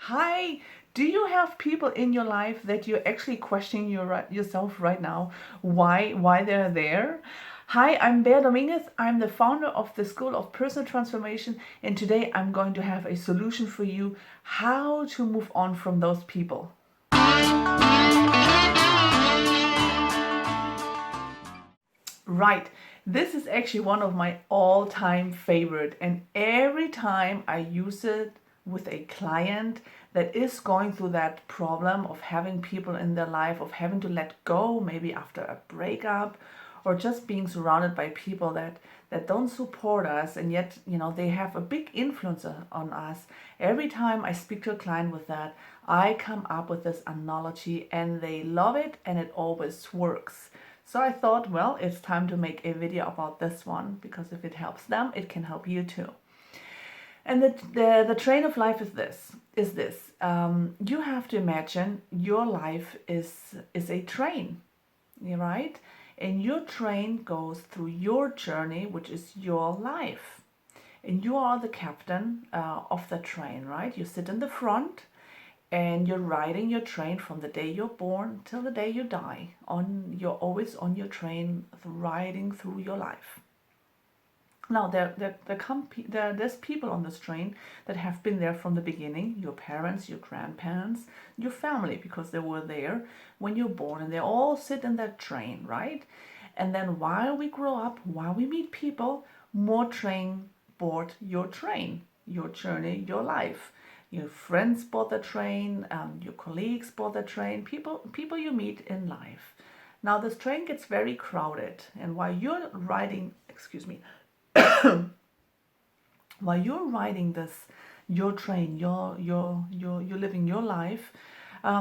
Hi, do you have people in your life that you're actually questioning yourself right now? Why they're there? Hi, I'm Bea Dominguez. I'm the founder of the School of Personal Transformation, and today I'm going to have a solution for you how to move on from those people. Right. This is actually one of my all-time favorite, and every time I use it with a client that is going through that problem of having people in their life, of having to let go maybe after a breakup, or just being surrounded by people that don't support us, and yet they have a big influence on us. Every time I speak to a client with that, I come up with this analogy, and they love it, and it always works. So I thought, well, it's time to make a video about this one, because if it helps them, it can help you too. And the train of life is this. You have to imagine your life is a train, right? And your train goes through your journey, which is your life. And you are the captain of the train, right? You sit in the front, and you're riding your train from the day you're born till the day you die. You're always on your train, riding through your life. Now there's people on this train that have been there from the beginning. Your parents, your grandparents, your family, because they were there when you're born, and they all sit in that train, right? And then while we grow up, while we meet people, more train board your train, your journey, your life. Your friends board the train, your colleagues board the train, people you meet in life. Now this train gets very crowded, and while you're riding, excuse me, while you're riding your train, you're living your life,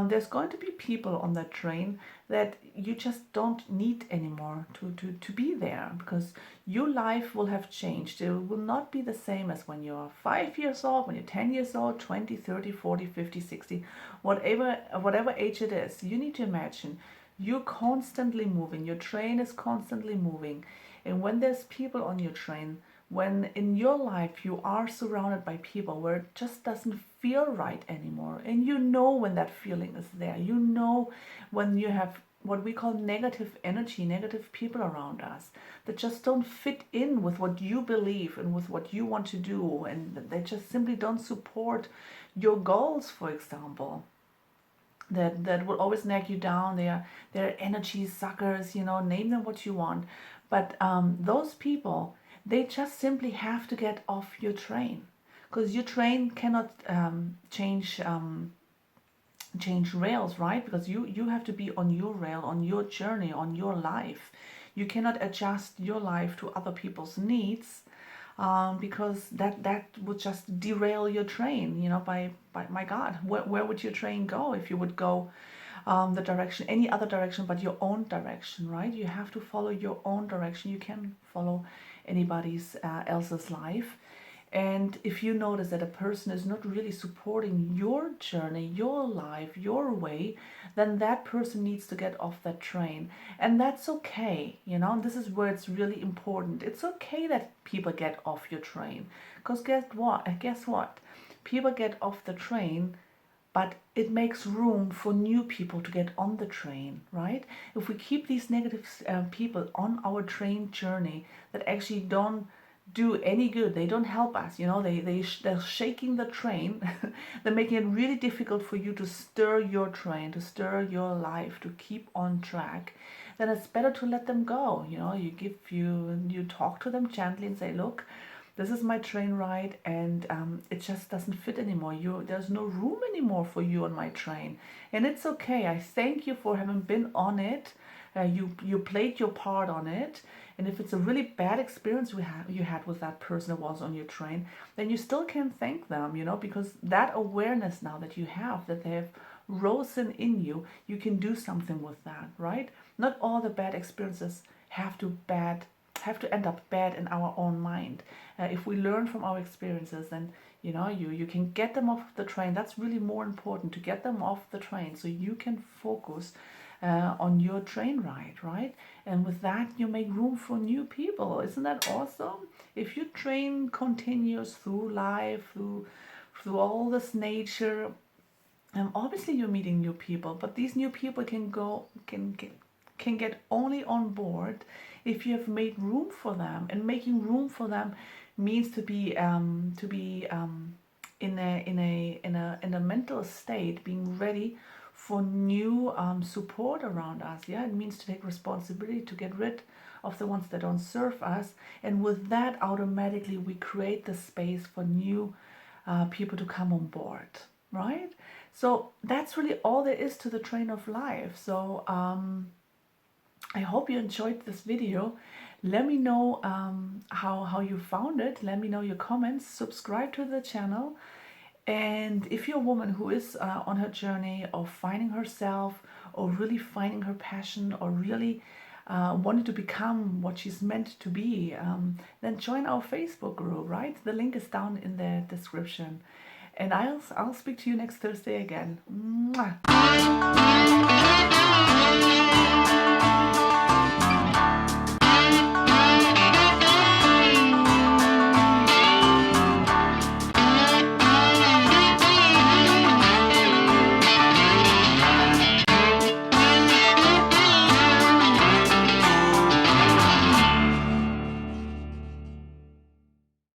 there's going to be people on that train that you just don't need anymore to be there, because your life will have changed. It will not be the same as when you're 5 years old, when you're 10 years old, 20, 30, 40, 50, 60, whatever age it is. You need to imagine you're constantly moving, your train is constantly moving. And when there's people on your train, when in your life you are surrounded by people where it just doesn't feel right anymore, and you know when that feeling is there, you know when you have what we call negative energy, negative people around us that just don't fit in with what you believe and with what you want to do, and they just simply don't support your goals, for example, that will always nag you down. They're energy suckers, name them what you want. But those people, they just simply have to get off your train, because your train cannot change rails, right? Because you have to be on your rail, on your journey, on your life. You cannot adjust your life to other people's needs, because that would just derail your train. By my God, where would your train go if you would go the direction, any other direction but your own direction, right? You have to follow your own direction. You can follow anybody's else's life. And if you notice that a person is not really supporting your journey, your life, your way, then that person needs to get off that train. And that's okay, And this is where it's really important. It's okay that people get off your train. Because guess what? People get off the train, but it makes room for new people to get on the train, right? If we keep these negative people on our train journey that actually don't do any good, they don't help us, they're shaking the train, they're making it really difficult for you to stir your train, to stir your life, to keep on track, then it's better to let them go. You talk to them gently and say, look, this is my train ride, and it just doesn't fit anymore. There's no room anymore for you on my train, and it's okay. I thank you for having been on it. You played your part on it, and if it's a really bad experience you had with that person that was on your train, then you still can thank them, because that awareness now that you have, that they have risen in you, you can do something with that, right? Not all the bad experiences have to end up bad in our own mind. If we learn from our experiences, then you can get them off the train. That's really more important, to get them off the train so you can focus on your train ride, right? And with that, you make room for new people. Isn't that awesome? If your train continues through life, through all this nature, Obviously you're meeting new people, but these new people can get only on board if you have made room for them. And making room for them means to be in a mental state, being ready for new support around us. Yeah, it means to take responsibility, to get rid of the ones that don't serve us, and with that automatically we create the space for new people to come on board, right? So that's really all there is to the train of life. So I hope you enjoyed this video. Let me know how you found it. Let me know your comments. Subscribe to the channel. And if you're a woman who is on her journey of finding herself, or really finding her passion, or really wanted to become what she's meant to be, then join our Facebook group, right? The link is down in the description. And I'll speak to you next Thursday again. Mwah.